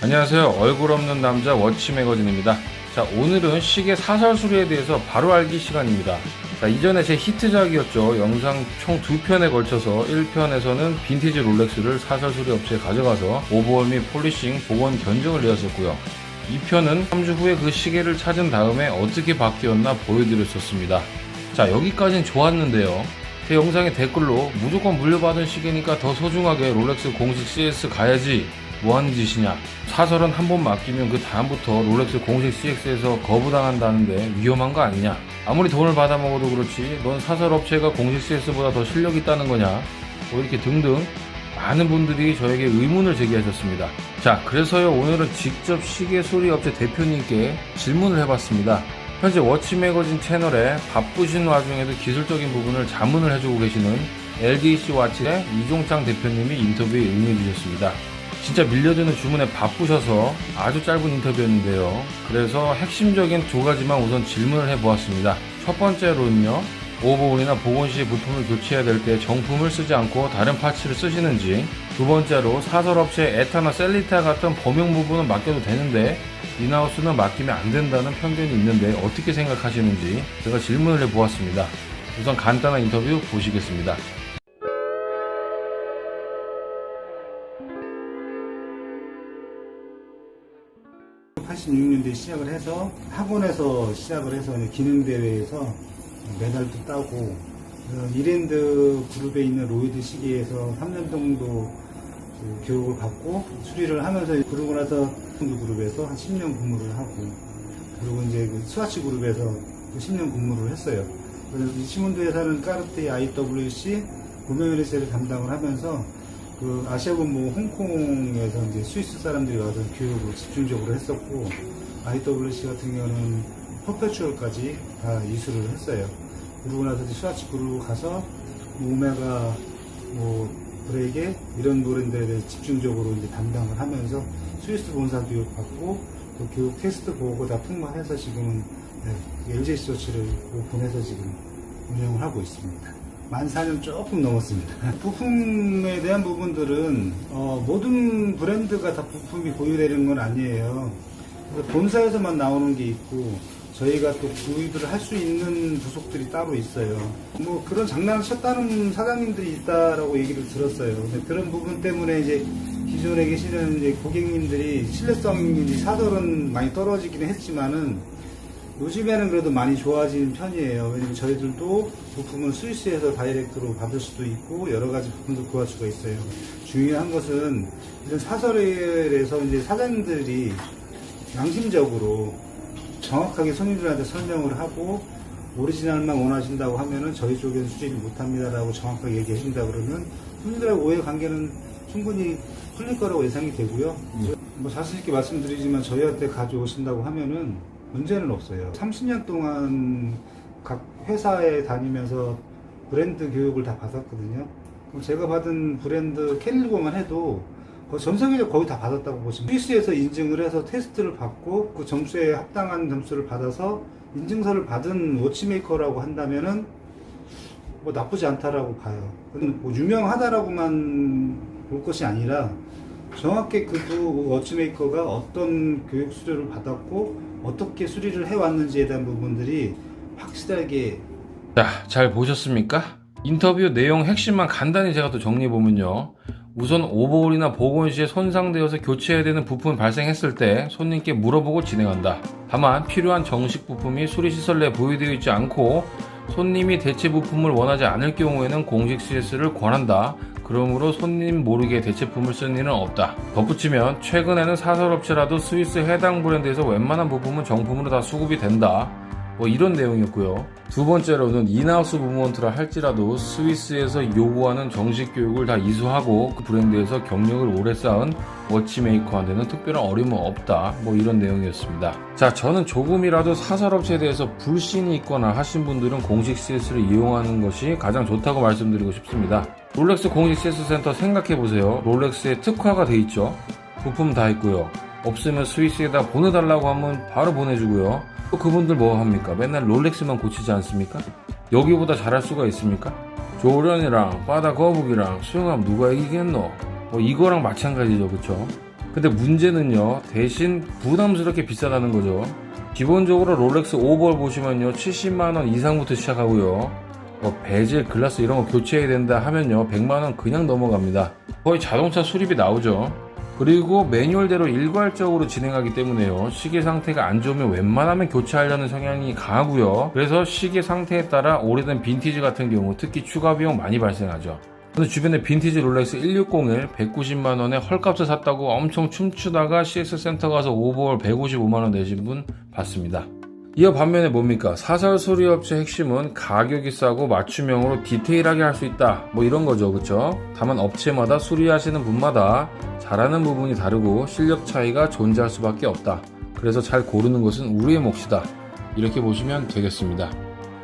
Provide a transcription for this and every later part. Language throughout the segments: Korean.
안녕하세요. 얼굴 없는 남자 워치 매거진입니다. 자, 오늘은 시계 사설 수리에 대해서 바로 알기 시간입니다. 자, 이전에 제 히트작이었죠. 영상 총 2편에 걸쳐서 1편에서는 빈티지 롤렉스를 사설 수리 업체에 가져가서 오버홀 및 폴리싱, 복원 견적을 내었었고요. 2편은 3주 후에 그 시계를 찾은 다음에 어떻게 바뀌었나 보여드렸었습니다. 자, 여기까진 좋았는데요. 제 영상의 댓글로 무조건 물려받은 시계니까 더 소중하게 롤렉스 공식 CS 가야지, 뭐하는 짓이냐, 사설은 한 번 맡기면 그 다음부터 롤렉스 공식 CX에서 거부당한다는데 위험한 거 아니냐, 아무리 돈을 받아먹어도 그렇지 넌 사설 업체가 공식 CS보다 더 실력 있다는 거냐, 뭐 이렇게 등등 많은 분들이 저에게 의문을 제기하셨습니다. 자, 그래서요, 오늘은 직접 시계 수리 업체 대표님께 질문을 해봤습니다. 현재 워치 매거진 채널에 바쁘신 와중에도 기술적인 부분을 자문을 해주고 계시는 LDC 와치의 이종창 대표님이 인터뷰에 응해주셨습니다. 진짜 밀려드는 주문에 바쁘셔서 아주 짧은 인터뷰였는데요. 그래서 핵심적인 두 가지만 우선 질문을 해보았습니다. 첫 번째로는요, 오버홀이나 복원 시 부품을 교체해야 될 때 정품을 쓰지 않고 다른 파츠를 쓰시는지, 두 번째로 사설업체 에타나 셀리타 같은 범용 부분은 맡겨도 되는데 인하우스는 맡기면 안 된다는 편견이 있는데 어떻게 생각하시는지 제가 질문을 해보았습니다. 우선 간단한 인터뷰 보시겠습니다. 86년도에 시작을 해서 학원에서 시작을 해서 기능대회에서 메달도 따고, 이랜드 그룹에 있는 로이드 시계에서 3년 정도 교육을 받고 수리를 하면서, 그러고 나서 그룹에서 한 10년 근무를 하고, 그리고 이제 그 스와치 그룹에서 10년 근무를 했어요. 그래서 시몬드 회사는 까르띠에 IWC 구매회사를 담당을 하면서 그 아시아본부 홍콩에서 이제 스위스 사람들이 와서 교육을 집중적으로 했었고, IWC 같은 경우는 퍼페추얼까지 다 이수를 했어요. 그러고 나서 이제 스와치 그룹 가서 오메가, 브레이게 이런 브랜드에 대해서 집중적으로 이제 담당을 하면서 스위스 본사 교육 받고, 그 교육 테스트 보고 다 통과해서 지금은 LG 스워치를 오픈해서 지금 운영을 하고 있습니다. 만 4년 조금 넘었습니다. 부품에 대한 부분들은 모든 브랜드가 다 부품이 보유되는 건 아니에요. 본사에서만 나오는 게 있고, 저희가 또 구입을 할 수 있는 부속들이 따로 있어요. 뭐 그런 장난을 쳤다는 사장님들이 있다라고 얘기를 들었어요. 그런 부분 때문에 이제 기존에 계시는 이제 고객님들이 신뢰성이 사설은 많이 떨어지긴 했지만은, 요즘에는 그래도 많이 좋아지는 편이에요. 왜냐면 저희들도 부품을 스위스에서 다이렉트로 받을 수도 있고, 여러 가지 부품도 구할 수가 있어요. 중요한 것은 이런 사설에서 이제 사장님들이 양심적으로 정확하게 손님들한테 설명을 하고, 오리지널만 원하신다고 하면은 저희 쪽에는 수리를 못합니다라고 정확하게 얘기해 준다 그러면 손님들하고 오해 관계는 충분히 풀릴 거라고 예상이 되고요. 뭐 자신 있게 말씀드리지만 저희한테 가져오신다고 하면은 문제는 없어요. 30년 동안 각 회사에 다니면서 브랜드 교육을 다 받았거든요. 제가 받은 브랜드 캘리고만 해도 전 세계적으로 거의 다 받았다고 보시면, 스위스에서 인증을 해서 테스트를 받고 그 점수에 합당한 점수를 받아서 인증서를 받은 워치메이커라고 한다면은 뭐 나쁘지 않다라고 봐요. 뭐 유명하다라고만 볼 것이 아니라 정확히 그 워치메이커가 어떤 교육 수료를 받았고 어떻게 수리를 해왔는지에 대한 부분들이 확실하게. 자, 잘 보셨습니까? 인터뷰 내용 핵심만 간단히 제가 또 정리해보면요, 우선 오버홀이나 복원 시에 손상되어서 교체해야 되는 부품이 발생했을 때 손님께 물어보고 진행한다. 다만 필요한 정식 부품이 수리시설 내에 보유되어 있지 않고 손님이 대체 부품을 원하지 않을 경우에는 공식 CS를 권한다. 그러므로 손님 모르게 대체품을 쓰는 일은 없다. 덧붙이면 최근에는 사설업체라도 스위스 해당 브랜드에서 웬만한 부품은 정품으로 다 수급이 된다. 뭐 이런 내용이었고요. 두 번째로는 인하우스 무브먼트라 할지라도 스위스에서 요구하는 정식 교육을 다 이수하고 그 브랜드에서 경력을 오래 쌓은 워치메이커한테는 특별한 어려움은 없다. 뭐 이런 내용이었습니다. 자, 저는 조금이라도 사설업체에 대해서 불신이 있거나 하신 분들은 공식 CS를 이용하는 것이 가장 좋다고 말씀드리고 싶습니다. 롤렉스 공식 CS 센터 생각해보세요. 롤렉스에 특화가 돼 있죠. 부품 다 있고요. 없으면 스위스에다 보내달라고 하면 바로 보내주고요. 또 그분들 뭐 합니까? 맨날 롤렉스만 고치지 않습니까? 여기보다 잘할 수가 있습니까? 조련이랑 바다 거북이랑 수영하면 누가 이기겠노? 뭐 이거랑 마찬가지죠, 그쵸? 근데 문제는요, 대신 부담스럽게 비싸다는 거죠. 기본적으로 롤렉스 오버홀 보시면요 70만원 이상부터 시작하고요, 베젤, 글라스 이런 거 교체해야 된다 하면요 100만원 그냥 넘어갑니다. 거의 자동차 수리비 나오죠. 그리고 매뉴얼대로 일괄적으로 진행하기 때문에요, 시계 상태가 안 좋으면 웬만하면 교체하려는 성향이 강하고요. 그래서 시계 상태에 따라 오래된 빈티지 같은 경우 특히 추가 비용 많이 발생하죠. 저는 주변에 빈티지 롤렉스 1601 190만원에 헐값을 샀다고 엄청 춤추다가 CS 센터 가서 오버홀 155만원 내신 분 봤습니다. 이어 반면에 뭡니까? 사설 수리업체 핵심은 가격이 싸고 맞춤형으로 디테일하게 할 수 있다, 뭐 이런 거죠, 그쵸? 다만 업체마다 수리하시는 분마다 잘하는 부분이 다르고 실력 차이가 존재할 수밖에 없다. 그래서 잘 고르는 것은 우리의 몫이다, 이렇게 보시면 되겠습니다.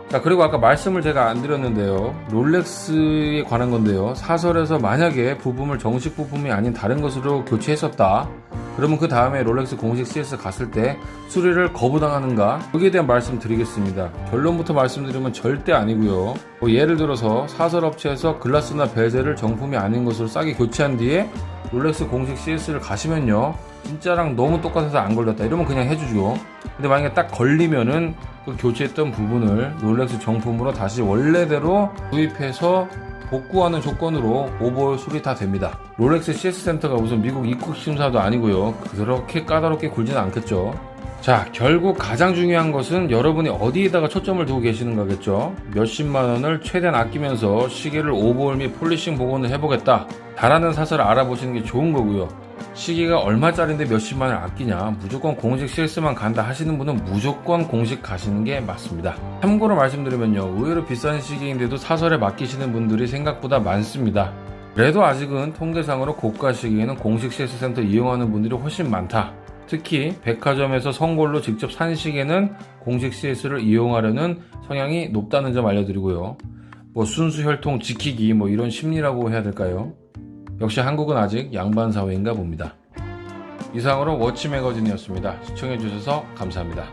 자, 그리고 아까 말씀을 제가 안 드렸는데요, 롤렉스에 관한 건데요, 사설에서 만약에 부품을 정식 부품이 아닌 다른 것으로 교체했었다, 그러면 그 다음에 롤렉스 공식 CS 갔을 때 수리를 거부당하는가? 여기에 대한 말씀 드리겠습니다. 결론부터 말씀드리면 절대 아니고요. 예를 들어서 사설업체에서 글라스나 베젤을 정품이 아닌 것으로 싸게 교체한 뒤에 롤렉스 공식 CS를 가시면요, 진짜랑 너무 똑같아서 안 걸렸다 이러면 그냥 해주죠. 근데 만약에 딱 걸리면은 그 교체했던 부분을 롤렉스 정품으로 다시 원래대로 구입해서 복구하는 조건으로 오버홀 수리 다 됩니다. 롤렉스 CS 센터가 무슨 미국 입국 심사도 아니고요, 그렇게 까다롭게 굴지는 않겠죠. 자, 결국 가장 중요한 것은 여러분이 어디에다가 초점을 두고 계시는가겠죠. 몇십만원을 최대한 아끼면서 시계를 오버홀 및 폴리싱 복원을 해보겠다, 잘하는 사설을 알아보시는 게 좋은 거고요. 시계가 얼마짜린데 몇십만을 아끼냐, 무조건 공식 CS만 간다 하시는 분은 무조건 공식 가시는 게 맞습니다. 참고로 말씀드리면요, 의외로 비싼 시계인데도 사설에 맡기시는 분들이 생각보다 많습니다. 그래도 아직은 통계상으로 고가 시계에는 공식 CS 센터 이용하는 분들이 훨씬 많다. 특히 백화점에서 선골로 직접 산 시계는 공식 CS를 이용하려는 성향이 높다는 점 알려드리고요. 순수 혈통 지키기 이런 심리라고 해야 될까요? 역시 한국은 아직 양반 사회인가 봅니다. 이상으로 워치 매거진이었습니다. 시청해주셔서 감사합니다.